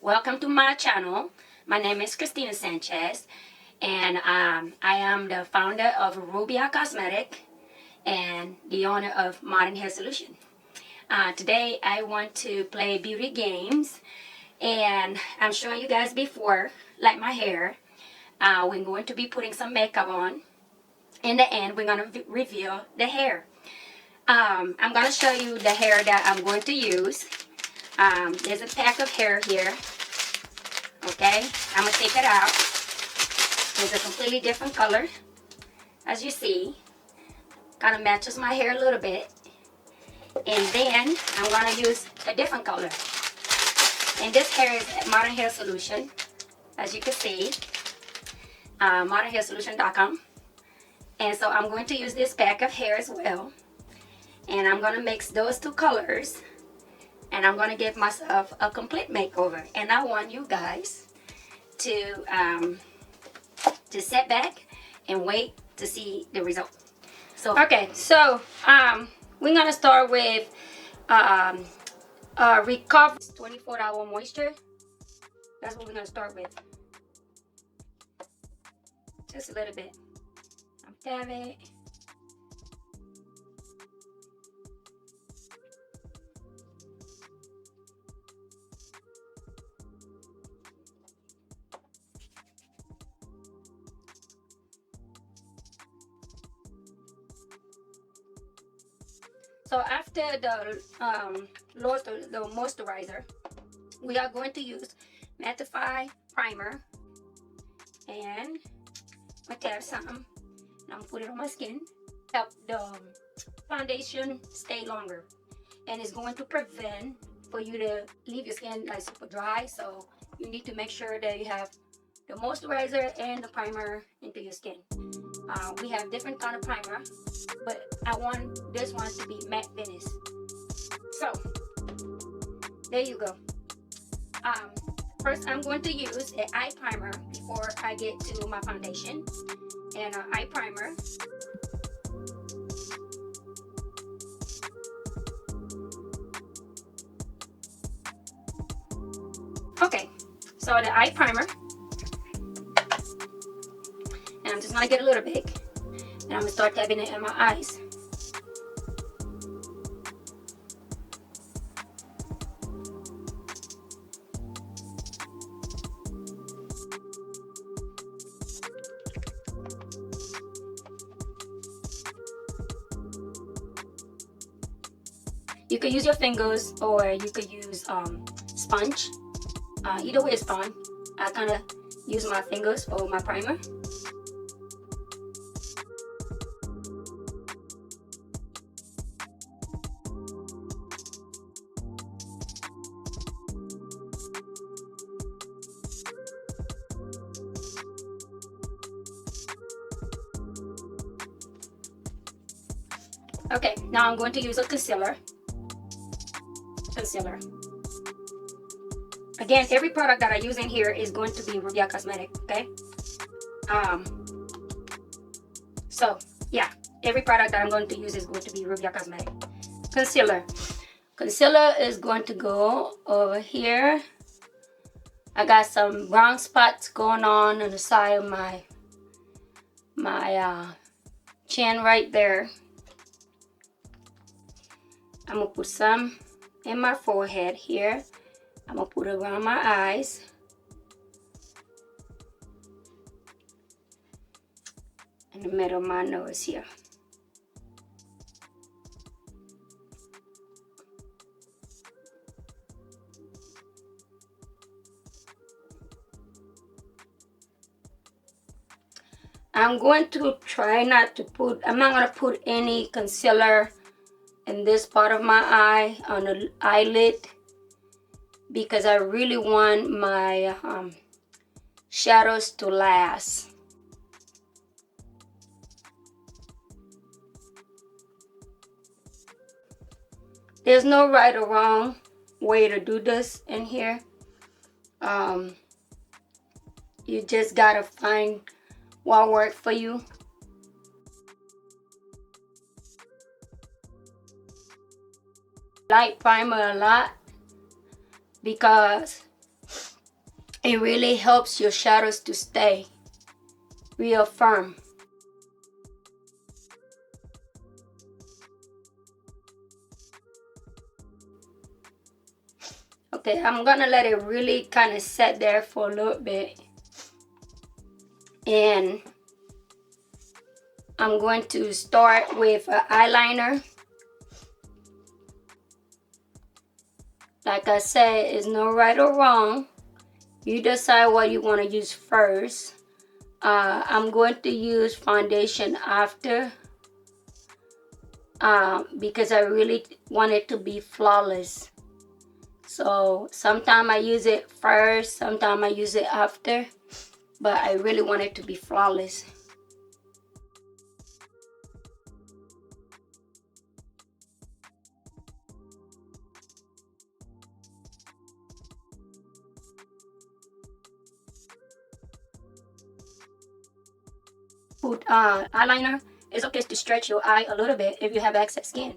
Welcome to my channel. My name is Christina Sanchez, and I am the founder of Rubia Cosmetic and the owner of Modern Hair Solution. Today I want to play beauty games, and I'm showing you guys before, like my hair. We're going to be putting some makeup on. In the end, we're going to reveal the hair. I'm going to show you the hair that I'm going to use. There's a pack of hair here. Okay, I'm going to take it out. It's a completely different color. As you see, kind of matches my hair a little bit. And then I'm going to use a different color. And this hair is Modern Hair Solution. As you can see, modernhairsolution.com. And so I'm going to use this pack of hair as well. And I'm going to mix those two colors. And I'm going to give myself a complete makeover. And I want you guys to sit back and wait to see the result. So okay, so we're going to start with recover 24-hour moisture. That's what we're going to start with. Just a little bit. I'm dabbing it. So after the moisturizer, we are going to use mattify primer, and I tap some. And I'm gonna put it on my skin. Help the foundation stay longer, and it's going to prevent for you to leave your skin like super dry. So you need to make sure that you have the moisturizer and the primer into your skin. We have different kind of primer, but I want this one to be matte finish. So there you go. First I'm going to use an eye primer before I get to my foundation. And an eye primer. Okay, so the eye primer. And I'm just gonna get a little big. And I'm gonna start tapping it in my eyes. You could use your fingers, or you could use sponge. Either way is fine. I kind of use my fingers for my primer. Okay, now I'm going to use a concealer. Again, every product that I use in here is going to be Rubia Cosmetic, okay? So yeah, every product that I'm going to use is going to be Rubia Cosmetic. Concealer is going to go over here. I got some brown spots going on the side of my chin right there. I'm gonna put some in my forehead here. I'm gonna put it around my eyes. In the middle of my nose here. I'm going to try not to put, I'm not gonna put any concealer in this part of my eye, on the eyelid, because I really want my shadows to last. There's no right or wrong way to do this in here. You just gotta find what works for you. Light primer a lot because It really helps your shadows to stay real firm. Okay, I'm gonna let it really kind of set there for a little bit. And I'm going to start with an eyeliner. Like I said, it's no right or wrong. You decide what you want to use first. I'm going to use foundation after because I really want it to be flawless. So sometimes I use it first, sometimes I use it after, but I really want it to be flawless. Put eyeliner, it's okay to stretch your eye a little bit if you have excess skin.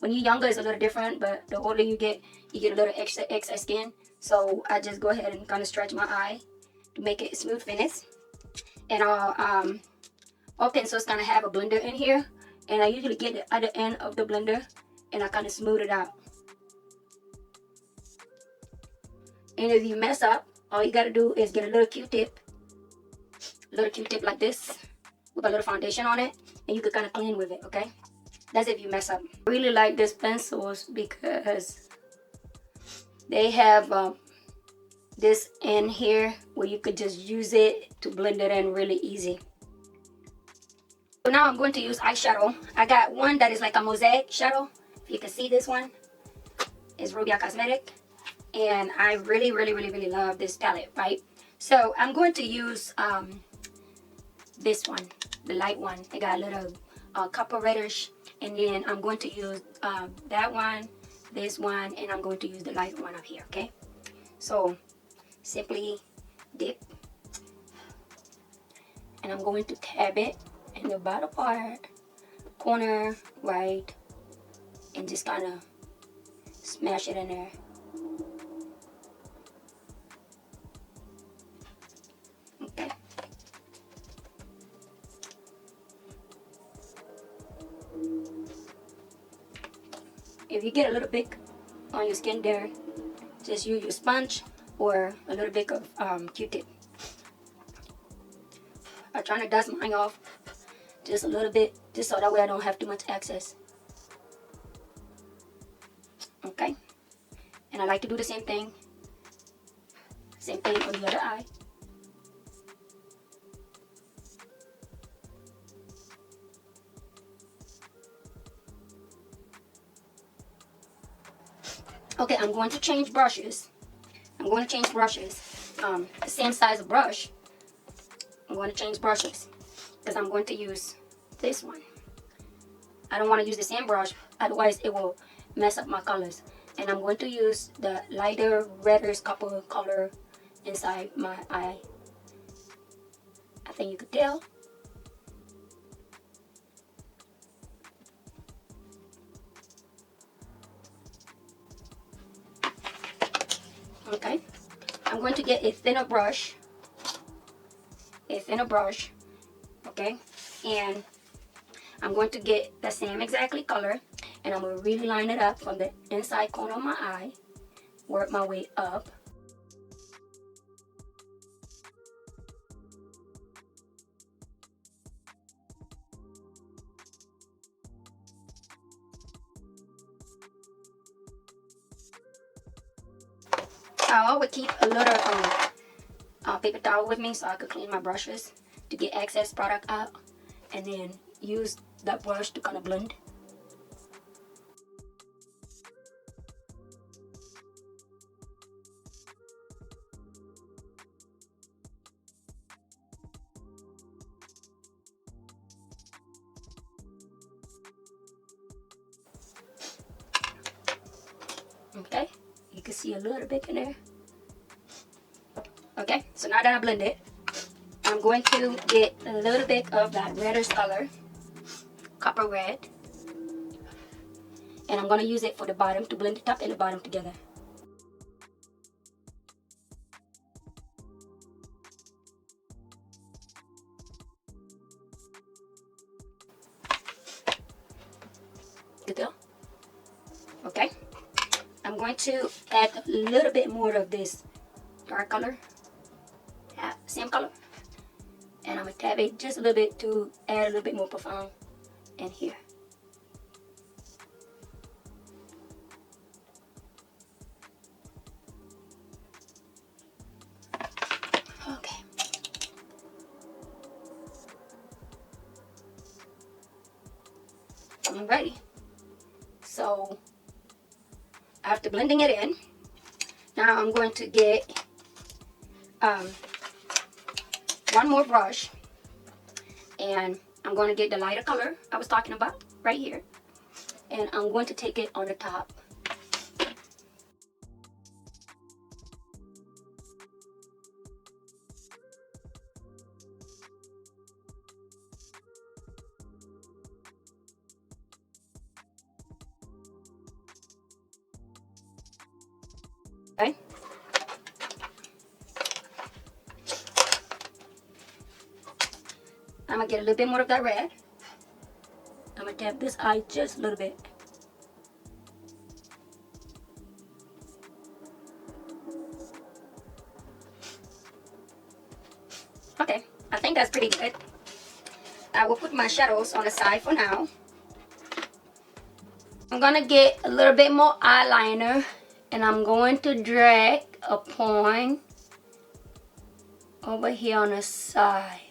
When you're younger, it's a little different, but the older you get a little excess skin. So I just go ahead and kind of stretch my eye to make it smooth finish. And all pencils kind of have a blender in here, and I usually get the other end of the blender and I kind of smooth it out. And if you mess up, all you gotta do is get a little Q-tip like this with a little foundation on it, and you could kind of clean with it, okay? That's if you mess up. I really like these pencils because they have this in here where you could just use it to blend it in really easy. So now I'm going to use eyeshadow. I got one that is like a mosaic shadow. If you can see this one, it's Rubia Cosmetic. And I really love this palette, right? So I'm going to use this one, the light one. I got a little copper reddish, and then I'm going to use that one, this one, and I'm going to use the light one up here, okay? So simply dip, and I'm going to tab it in the bottom part, corner right, and just kind of smash it in there. Okay. If you get a little bit on your skin there, just use your sponge or a little bit of Q-tip. I'm trying to dust mine off just a little bit, just so that way I don't have too much excess. Okay, and I like to do the same thing on the other eye. Okay, I'm going to change brushes. The same size of brush. I'm going to change brushes because I'm going to use this one. I don't want to use the same brush, otherwise it will mess up my colors. And I'm going to use the lighter reddish copper color inside my eye. I think you could tell. Okay, I'm going to get a thinner brush, okay, and I'm going to get the same exactly color, and I'm going to really line it up from the inside corner of my eye, work my way up. I always keep a little paper towel with me so I could clean my brushes to get excess product out, and then use that brush to kind of blend. Okay, you can see a little bit in there. Okay, so now that I blend it, I'm going to get a little bit of that reddish color, copper red, and I'm going to use it for the bottom to blend the top and the bottom together. detail. Okay. I'm going to add a little bit more of this dark color. Yeah, same color. And I'm going to tap it just a little bit to add a little bit more profound in here. Okay. Alrighty. So after blending it in, now I'm going to get one more brush, and I'm going to get the lighter color I was talking about right here, and I'm going to take it on the top. Okay. I'm going to get a little bit more of that red. I'm going to tap this eye just a little bit. Okay, I think that's pretty good. I will put my shadows on the side for now. I'm going to get a little bit more eyeliner, and I'm going to drag a point over here on the side.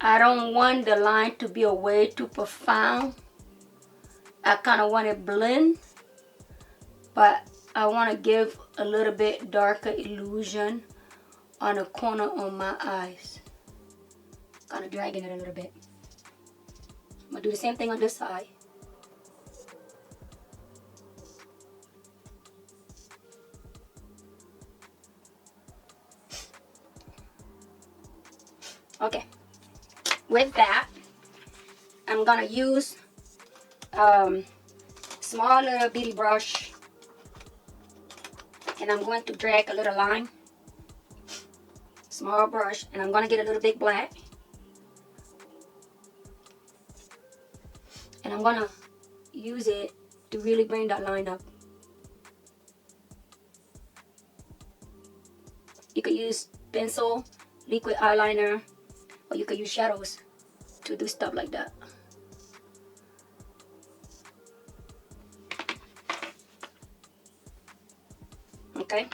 I don't want the line to be way too profound. I kind of want it blend, but I want to give a little bit darker illusion on the corner on my eyes. Kind of dragging it a little bit. I'm going to do the same thing on this side. Okay. With that, I'm going to use small little bitty brush, and I'm going to drag a little line. Small brush, and I'm going to get a little bit black. And I'm going to use it to really bring that line up. You could use pencil, liquid eyeliner, or you could use shadows to do stuff like that. Okay.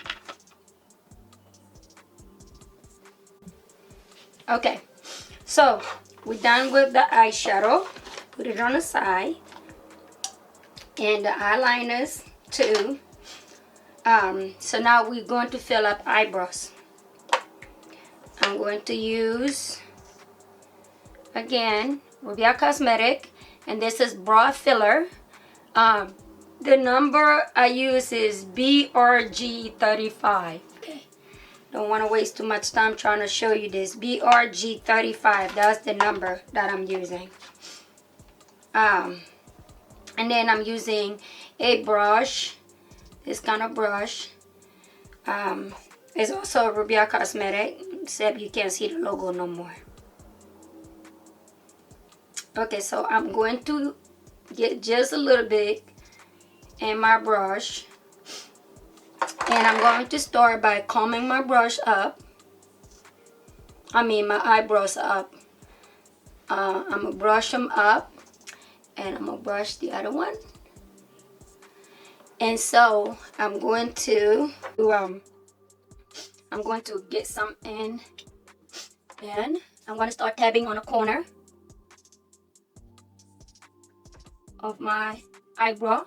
Okay. So we're done with the eyeshadow. Put it on the side. And the eyeliners too. So now we're going to fill up eyebrows. I'm going to use, again, Beauty Cosmetic, and this is brow filler. The number I use is BRG35. Okay, don't want to waste too much time trying to show you this. BRG35, that's the number that I'm using. And then I'm using a brush, this kind of brush. It's also a Beauty Cosmetic, except you can't see the logo no more. Okay, so I'm going to get just a little bit in my brush, and I'm going to start by combing my brush up. My eyebrows up. I'm gonna brush them up, and I'm gonna brush the other one. And so I'm going to get some in, and I'm going to start tapping on the corner of my eyebrow.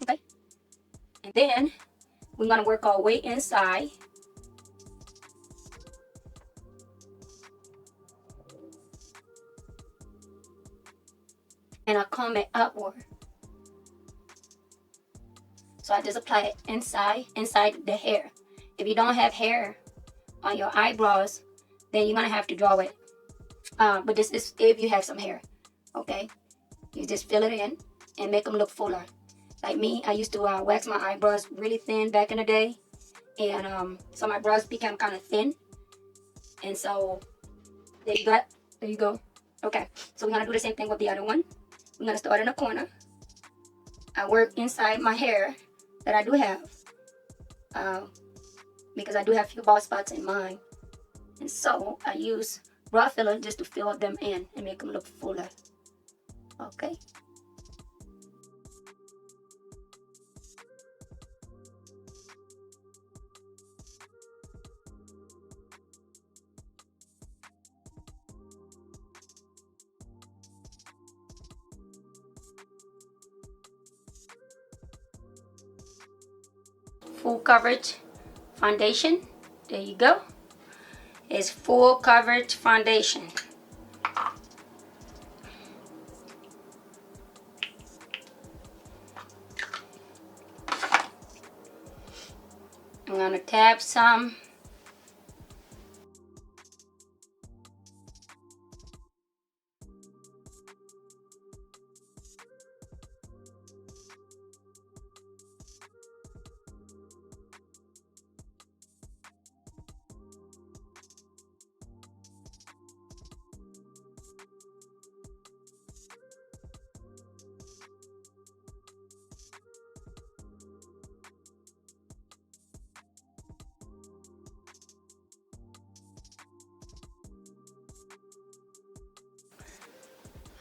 Okay, and then we're going to work our way inside. And I comb it upward. So I just apply it inside the hair. If you don't have hair on your eyebrows, then you're gonna have to draw it But this is if you have some hair, okay? You just fill it in and make them look fuller. Like me, I used to wax my eyebrows really thin back in the day. And so my brows became kind of thin. And so there you go. Okay, so we're gonna do the same thing with the other one. We're gonna start in the corner. I work inside my hair that I do have. Because I do have a few bald spots in mine. And so I use brow filler just to fill them in and make them look fuller. Okay. Full coverage foundation. There you go. It's full coverage foundation. I'm gonna tap some.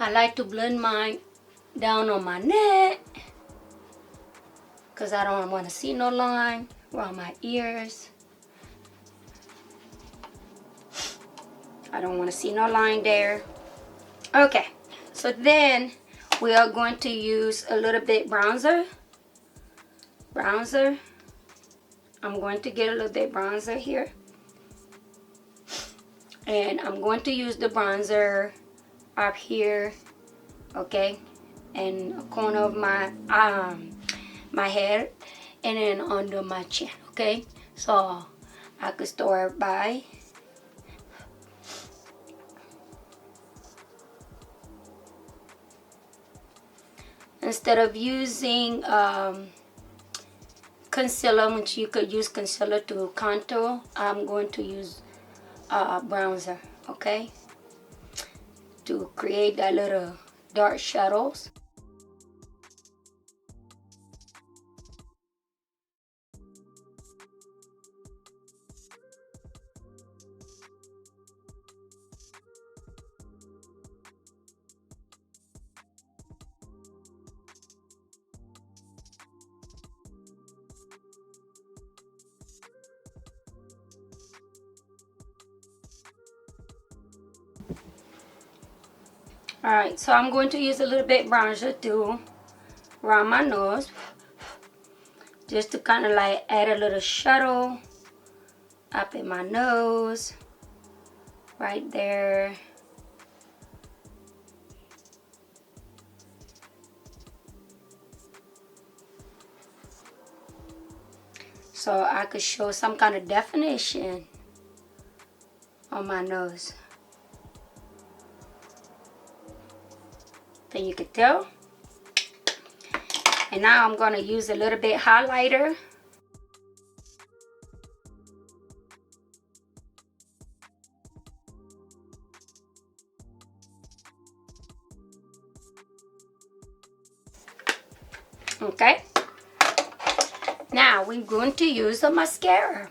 I like to blend mine down on my neck because I don't want to see no line around my ears. I don't want to see no line there. Okay, so then we are going to use a little bit bronzer. I'm going to get a little bit bronzer here. And I'm going to use the bronzer up here, okay, in the corner of my my head, and then under my chin, okay? So I could start by instead of using concealer, which you could use concealer to contour, I'm going to use bronzer, okay, to create that little dark shadows. Alright, so I'm going to use a little bit bronzer to around my nose, just to kind of like add a little shadow up in my nose, right there. So I could show some kind of definition on my nose. Then you can tell. And now I'm going to use a little bit highlighter. Okay. Now we're going to use a mascara.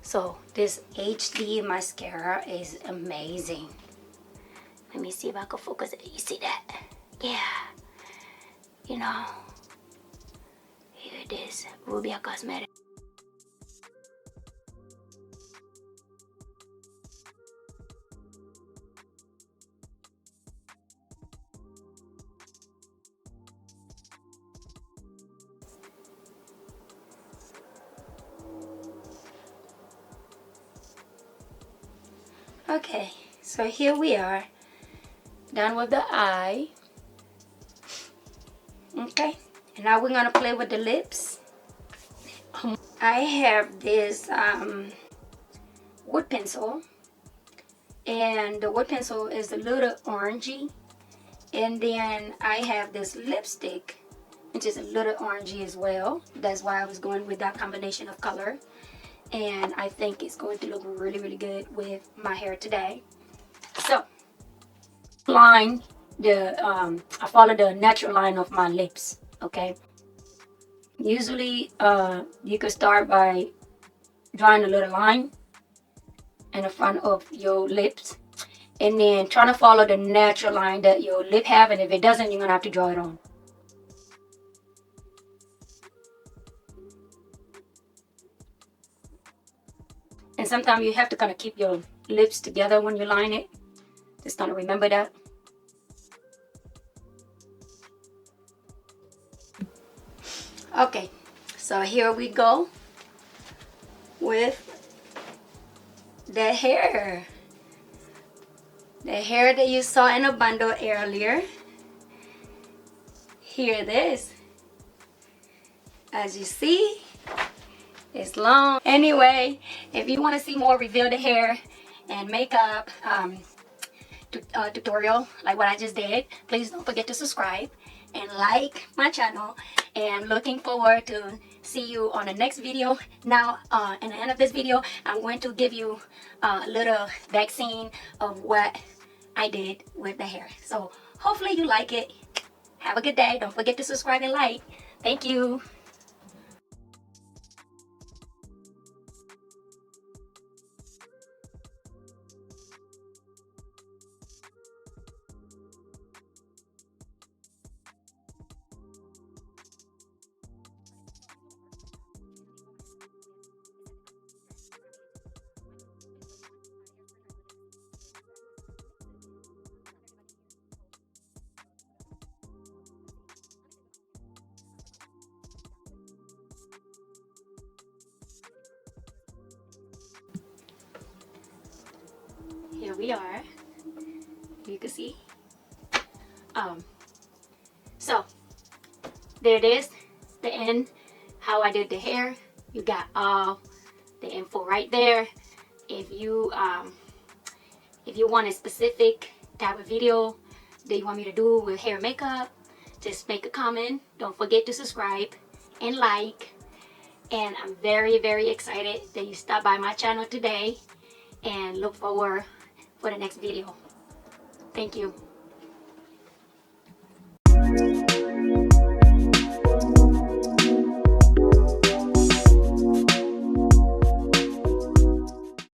So this HD mascara is amazing. Let me see if I can focus it. You see that? Yeah. You know, here it is, Ruby Cosmetics. Okay, so here we are, done with the eye. Okay, and now we're gonna play with the lips. I have this wood pencil, and the wood pencil is a little orangey, and then I have this lipstick which is a little orangey as well. That's why I was going with that combination of color, and I think it's going to look really good with my hair today. So line the I follow the natural line of my lips. Okay, usually you could start by drawing a little line in the front of your lips, and then trying to follow the natural line that your lip have, and if it doesn't, you're gonna have to draw it on. And sometimes you have to kind of keep your lips together when you line it. Just kind of remember that. Okay, so here we go with the hair. The hair that you saw in a bundle earlier. Here it is. As you see, it's long. Anyway, if you want to see more reveal the hair and makeup tutorial like what I just did, please don't forget to subscribe and like my channel, and looking forward to see you on the next video. Now in the end of this video, I'm going to give you a little back scene of what I did with the hair. So hopefully you like it. Have a good day. Don't forget to subscribe and like. Thank you. Here we are. You can see. So there it is, the end, how I did the hair. You got all the info right there. If you want a specific type of video that you want me to do with hair makeup, just make a comment. Don't forget to subscribe and like. And I'm very excited that you stopped by my channel today, and look forward for the next video. Thank you.